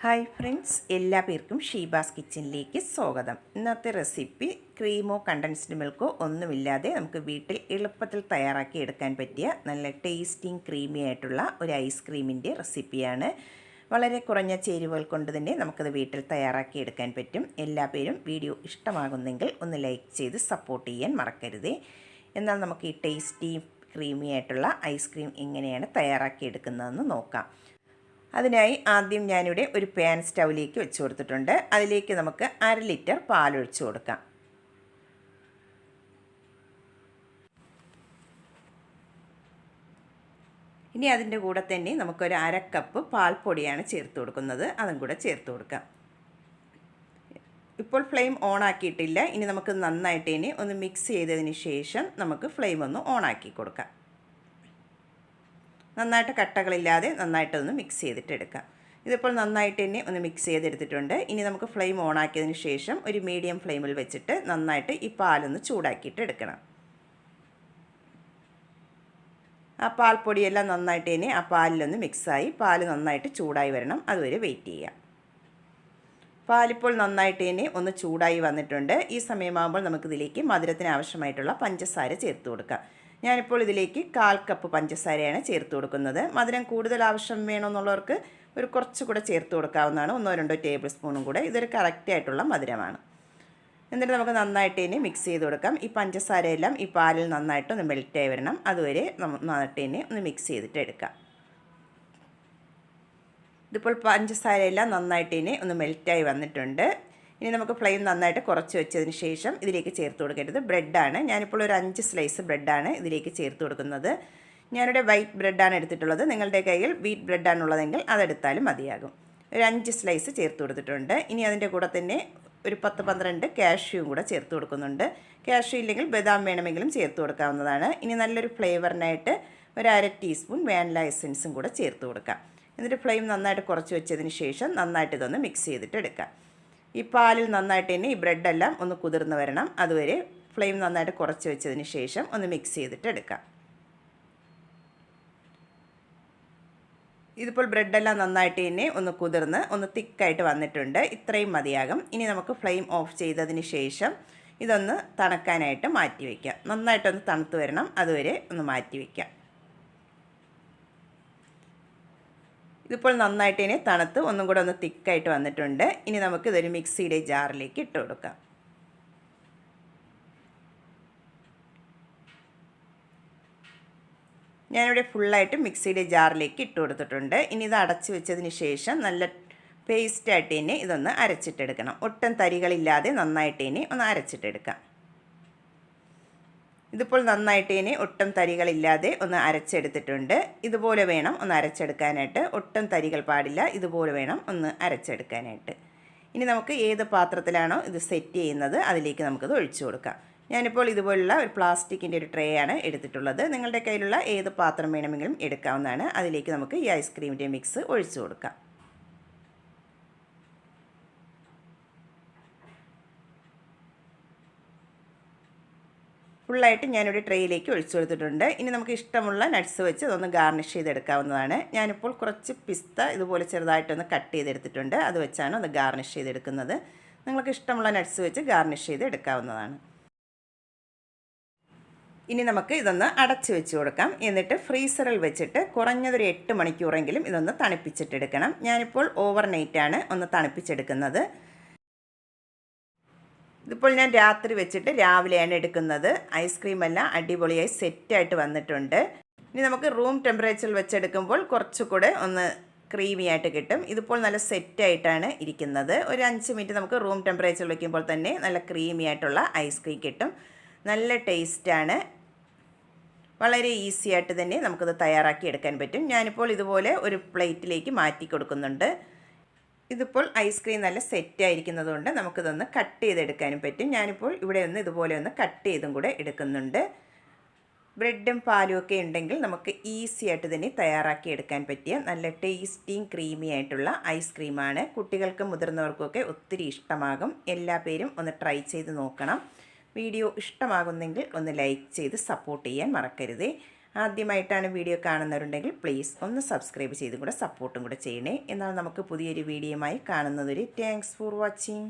Hi friends, എല്ലാ പേർക്കും ഷീബാസ് കിച്ചണിലേക്ക് സ്വാഗതം. ഇന്നത്തെ റെസിപ്പി ക്രീമോ കണ്ടൻസ്ഡ് മിൽക്കോ ഒന്നുമില്ലാതെ നമുക്ക് വീട്ടിൽ എളുപ്പത്തിൽ തയ്യാറാക്കി എടുക്കാൻ പറ്റിയ നല്ല ടേസ്റ്റിങ് ക്രീമി ആയിട്ടുള്ള ഒരു ഐസ്ക്രീമിൻ്റെ റെസിപ്പിയാണ്. വളരെ കുറഞ്ഞ ചേരുവകൾ കൊണ്ട് തന്നെ നമുക്കത് വീട്ടിൽ തയ്യാറാക്കി എടുക്കാൻ പറ്റും. എല്ലാ പേരും വീഡിയോ ഇഷ്ടമാകുന്നെങ്കിൽ ഒന്ന് ലൈക്ക് ചെയ്ത് സപ്പോർട്ട് ചെയ്യാൻ മറക്കരുതേ. എന്നാൽ നമുക്ക് ഈ ടേസ്റ്റി ക്രീമി ആയിട്ടുള്ള ഐസ്ക്രീം എങ്ങനെയാണ് തയ്യാറാക്കി എടുക്കുന്നതെന്ന് നോക്കാം. അതിനായി ആദ്യം ഞാനിവിടെ ഒരു പാൻ സ്റ്റൗവിലേക്ക് വെച്ച് കൊടുത്തിട്ടുണ്ട്. അതിലേക്ക് നമുക്ക് 1/2 ലിറ്റർ പാലൊഴിച്ച് കൊടുക്കാം. ഇനി അതിൻ്റെ കൂടെ തന്നെ നമുക്കൊരു 1/2 കപ്പ് പാൽപ്പൊടിയാണ് ചേർത്ത് കൊടുക്കുന്നത്. അതും കൂടെ ചേർത്ത് കൊടുക്കാം. ഇപ്പോൾ ഫ്ലെയിം ഓൺ ആക്കിയിട്ടില്ല. ഇനി നമുക്ക് നന്നായിട്ട് ഇനി ഒന്ന് മിക്സ് ചെയ്തതിന് ശേഷം നമുക്ക് ഫ്ലെയിം ഒന്ന് ഓൺ ആക്കി കൊടുക്കാം. നന്നായിട്ട് കട്ടകളില്ലാതെ നന്നായിട്ടൊന്ന് മിക്സ് ചെയ്തിട്ടെടുക്കാം. ഇതിപ്പോൾ നന്നായിട്ട് തന്നെ ഒന്ന് മിക്സ് ചെയ്തെടുത്തിട്ടുണ്ട്. ഇനി നമുക്ക് ഫ്ലെയിം ഓൺ ആക്കിയതിന് ശേഷം ഒരു മീഡിയം ഫ്ലെയിമിൽ വെച്ചിട്ട് നന്നായിട്ട് ഈ പാലൊന്ന് ചൂടാക്കിയിട്ട് എടുക്കണം. ആ പാൽപ്പൊടിയെല്ലാം നന്നായിട്ട് തന്നെ ആ പാലിലൊന്ന് മിക്സായി പാല് നന്നായിട്ട് ചൂടായി വരണം. അതുവരെ വെയിറ്റ് ചെയ്യാം. പാലിപ്പോൾ നന്നായിട്ട് തന്നെ ഒന്ന് ചൂടായി വന്നിട്ടുണ്ട്. ഈ സമയമാകുമ്പോൾ നമുക്കിതിലേക്ക് മധുരത്തിന് ആവശ്യമായിട്ടുള്ള പഞ്ചസാര ചേർത്ത് കൊടുക്കാം. ഞാനിപ്പോൾ ഇതിലേക്ക് 1/4 കപ്പ് പഞ്ചസാരയാണ് ചേർത്ത് കൊടുക്കുന്നത്. മധുരം കൂടുതൽ ആവശ്യം വേണമെന്നുള്ളവർക്ക് ഒരു കുറച്ചുകൂടെ ചേർത്ത് കൊടുക്കാവുന്നതാണ്. 1-2 ടേബിൾ സ്പൂണും കൂടെ. ഇതൊരു കറക്റ്റായിട്ടുള്ള മധുരമാണ്. എന്നിട്ട് നമുക്ക് നന്നായിട്ട് തന്നെ മിക്സ് ചെയ്ത് കൊടുക്കാം. ഈ പഞ്ചസാരയെല്ലാം ഈ പാലിൽ നന്നായിട്ടൊന്ന് മെൽറ്റായി വരണം. അതുവരെ നന്നായിട്ട് തന്നെ ഒന്ന് മിക്സ് ചെയ്തിട്ട് എടുക്കാം. ഇതിപ്പോൾ പഞ്ചസാരയെല്ലാം നന്നായിട്ട് തന്നെ ഒന്ന് മെൽറ്റായി വന്നിട്ടുണ്ട്. ഇനി നമുക്ക് ഫ്ലെയിം നന്നായിട്ട് കുറച്ച് വെച്ചതിന് ശേഷം ഇതിലേക്ക് ചേർത്ത് കൊടുക്കേണ്ടത് ബ്രെഡാണ്. ഞാനിപ്പോൾ ഒരു 5 സ്ലൈസ് ബ്രെഡാണ് ഇതിലേക്ക് ചേർത്ത് കൊടുക്കുന്നത്. ഞാനിവിടെ വൈറ്റ് ബ്രെഡാണ് എടുത്തിട്ടുള്ളത്. നിങ്ങളുടെ കയ്യിൽ വീറ്റ് ബ്രെഡാണുള്ളതെങ്കിൽ അതെടുത്താലും മതിയാകും. ഒരു 5 സ്ലൈസ് ചേർത്ത് കൊടുത്തിട്ടുണ്ട്. ഇനി അതിൻ്റെ കൂടെ തന്നെ ഒരു 10-12 കാഷ്യൂവും കൂടെ ചേർത്ത് കൊടുക്കുന്നുണ്ട്. കാഷ്യൂ ഇല്ലെങ്കിൽ ബദാം വേണമെങ്കിലും ചേർത്ത് കൊടുക്കാവുന്നതാണ്. ഇനി നല്ലൊരു ഫ്ലേവറിനായിട്ട് ഒരു 1/2 ടീസ്പൂൺ വാനില എസൻസും കൂടെ ചേർത്ത് കൊടുക്കാം. എന്നിട്ട് ഫ്ലെയിം നന്നായിട്ട് കുറച്ച് വെച്ചതിന് ശേഷം നന്നായിട്ട് ഇതൊന്ന് മിക്സ് ചെയ്തിട്ട് എടുക്കാം. ഈ പാലിൽ നന്നായിട്ട് തന്നെ ഈ ബ്രെഡെല്ലാം ഒന്ന് കുതിർന്ന് വരണം. അതുവരെ ഫ്ലെയിം നന്നായിട്ട് കുറച്ച് വെച്ചതിന് ശേഷം ഒന്ന് മിക്സ് ചെയ്തിട്ട് എടുക്കാം. ഇതിപ്പോൾ ബ്രെഡെല്ലാം നന്നായിട്ട് തന്നെ ഒന്ന് കുതിർന്ന് ഒന്ന് തിക്കായിട്ട് വന്നിട്ടുണ്ട്. ഇത്രയും മതിയാകും. ഇനി നമുക്ക് ഫ്ലെയിം ഓഫ് ചെയ്തതിന് ശേഷം ഇതൊന്ന് തണുക്കാനായിട്ട് മാറ്റി വയ്ക്കാം. നന്നായിട്ടൊന്ന് തണുത്ത് വരണം. അതുവരെ ഒന്ന് മാറ്റി വയ്ക്കാം. ഇതിപ്പോൾ നന്നായിട്ട് ഇനി തണുത്ത് ഒന്നും കൂടെ ഒന്ന് തിക്കായിട്ട് വന്നിട്ടുണ്ട്. ഇനി നമുക്ക് ഇതൊരു മിക്സിയുടെ ജാറിലേക്ക് ഇട്ട് കൊടുക്കാം. ഞാനിവിടെ ഫുള്ളായിട്ട് മിക്സിയുടെ ജാറിലേക്ക് ഇട്ട് കൊടുത്തിട്ടുണ്ട്. ഇനി ഇത് അടച്ച് വെച്ചതിന് ശേഷം നല്ല പേസ്റ്റായിട്ട് തന്നെ ഇതൊന്ന് അരച്ചിട്ടെടുക്കണം. ഒട്ടും തരികളില്ലാതെ നന്നായിട്ട് ഇനി ഒന്ന് അരച്ചിട്ടെടുക്കാം. ഇതിപ്പോൾ നന്നായിട്ട് ഇനി ഒട്ടും തരികളില്ലാതെ ഒന്ന് അരച്ചെടുത്തിട്ടുണ്ട്. ഇതുപോലെ വേണം ഒന്ന് അരച്ചെടുക്കാനായിട്ട്. ഒട്ടും തരികൾ പാടില്ല. ഇതുപോലെ വേണം ഒന്ന് അരച്ചെടുക്കാനായിട്ട്. ഇനി നമുക്ക് ഏത് പാത്രത്തിലാണോ ഇത് സെറ്റ് ചെയ്യുന്നത് അതിലേക്ക് നമുക്കിത് ഒഴിച്ചു കൊടുക്കാം. ഞാനിപ്പോൾ ഇതുപോലുള്ള ഒരു പ്ലാസ്റ്റിക്കിൻ്റെ ഒരു ട്രേ ആണ് എടുത്തിട്ടുള്ളത്. നിങ്ങളുടെ കയ്യിലുള്ള ഏത് പാത്രം വേണമെങ്കിലും എടുക്കാവുന്നതാണ്. അതിലേക്ക് നമുക്ക് ഈ ഐസ്ക്രീമിൻ്റെ മിക്സ് ഒഴിച്ചു കൊടുക്കാം. ഫുള്ളായിട്ട് ഞാനിവിടെ ട്രേയിലേക്ക് ഒഴിച്ചു കൊടുത്തിട്ടുണ്ട്. ഇനി നമുക്ക് ഇഷ്ടമുള്ള നട്ട്സ് വെച്ച് അതൊന്ന് ഗാർണിഷ് ചെയ്തെടുക്കാവുന്നതാണ്. ഞാനിപ്പോൾ കുറച്ച് പിസ്ത ഇതുപോലെ ചെറുതായിട്ടൊന്ന് കട്ട് ചെയ്തെടുത്തിട്ടുണ്ട്. അത് വെച്ചാണ് ഒന്ന് ഗാർണിഷ് ചെയ്തെടുക്കുന്നത്. നിങ്ങൾക്ക് ഇഷ്ടമുള്ള നട്ട്സ് വെച്ച് ഗാർണിഷ് ചെയ്തെടുക്കാവുന്നതാണ്. ഇനി നമുക്ക് ഇതൊന്ന് അടച്ച് വെച്ച് കൊടുക്കാം. എന്നിട്ട് ഫ്രീസറിൽ വെച്ചിട്ട് കുറഞ്ഞതൊരു 8 മണിക്കൂറെങ്കിലും ഇതൊന്ന് തണുപ്പിച്ചിട്ടെടുക്കണം. ഞാനിപ്പോൾ ഓവർനൈറ്റാണ് ഒന്ന് തണുപ്പിച്ചെടുക്കുന്നത്. ഇതിപ്പോൾ ഞാൻ രാത്രി വെച്ചിട്ട് രാവിലെയാണ് എടുക്കുന്നത്. ഐസ്ക്രീമെല്ലാം അടിപൊളിയായി സെറ്റായിട്ട് വന്നിട്ടുണ്ട്. ഇനി നമുക്ക് റൂം ടെമ്പറേച്ചറിൽ വെച്ചെടുക്കുമ്പോൾ കുറച്ചുകൂടെ ഒന്ന് ക്രീമി ആയിട്ട് കിട്ടും. ഇതിപ്പോൾ നല്ല സെറ്റായിട്ടാണ് ഇരിക്കുന്നത്. ഒരു 5 മിനിറ്റ് നമുക്ക് റൂം ടെമ്പറേച്ചറിൽ വയ്ക്കുമ്പോൾ തന്നെ നല്ല ക്രീമി ആയിട്ടുള്ള ഐസ്ക്രീം കിട്ടും. നല്ല ടേസ്റ്റാണ്. വളരെ ഈസി ആയിട്ട് തന്നെ നമുക്കത് തയ്യാറാക്കി എടുക്കാൻ പറ്റും. ഞാനിപ്പോൾ ഇതുപോലെ ഒരു പ്ലേറ്റിലേക്ക് മാറ്റി കൊടുക്കുന്നുണ്ട്. ഇതിപ്പോൾ ഐസ്ക്രീം നല്ല സെറ്റായിരിക്കുന്നത് കൊണ്ട് നമുക്കിതൊന്ന് കട്ട് ചെയ്തെടുക്കാനും പറ്റും. ഞാനിപ്പോൾ ഇവിടെ ഒന്ന് ഇതുപോലെ ഒന്ന് കട്ട് ചെയ്തും കൂടെ എടുക്കുന്നുണ്ട്. ബ്രെഡും പാലും ഒക്കെ ഉണ്ടെങ്കിൽ നമുക്ക് ഈസി ആയിട്ട് തന്നെ തയ്യാറാക്കി എടുക്കാൻ പറ്റിയ നല്ല ടേസ്റ്റിയും ക്രീമി ആയിട്ടുള്ള ഐസ്ക്രീമാണ്. കുട്ടികൾക്കും മുതിർന്നവർക്കൊക്കെ ഒത്തിരി ഇഷ്ടമാകും. എല്ലാ പേരും ഒന്ന് ട്രൈ ചെയ്ത് നോക്കണം. വീഡിയോ ഇഷ്ടമാകുന്നെങ്കിൽ ഒന്ന് ലൈക്ക് ചെയ്ത് സപ്പോർട്ട് ചെയ്യാൻ മറക്കരുതേ. ആദ്യമായിട്ടാണ് വീഡിയോ കാണുന്നവരുണ്ടെങ്കിൽ പ്ലീസ് ഒന്ന് സബ്സ്ക്രൈബ് ചെയ്തും കൂടെ സപ്പോർട്ടും കൂടെ ചെയ്യണേ. എന്നാൽ നമുക്ക് പുതിയൊരു വീഡിയോയുമായി കാണുന്നതൊരു താങ്ക്സ് ഫോർ വാച്ചിങ്.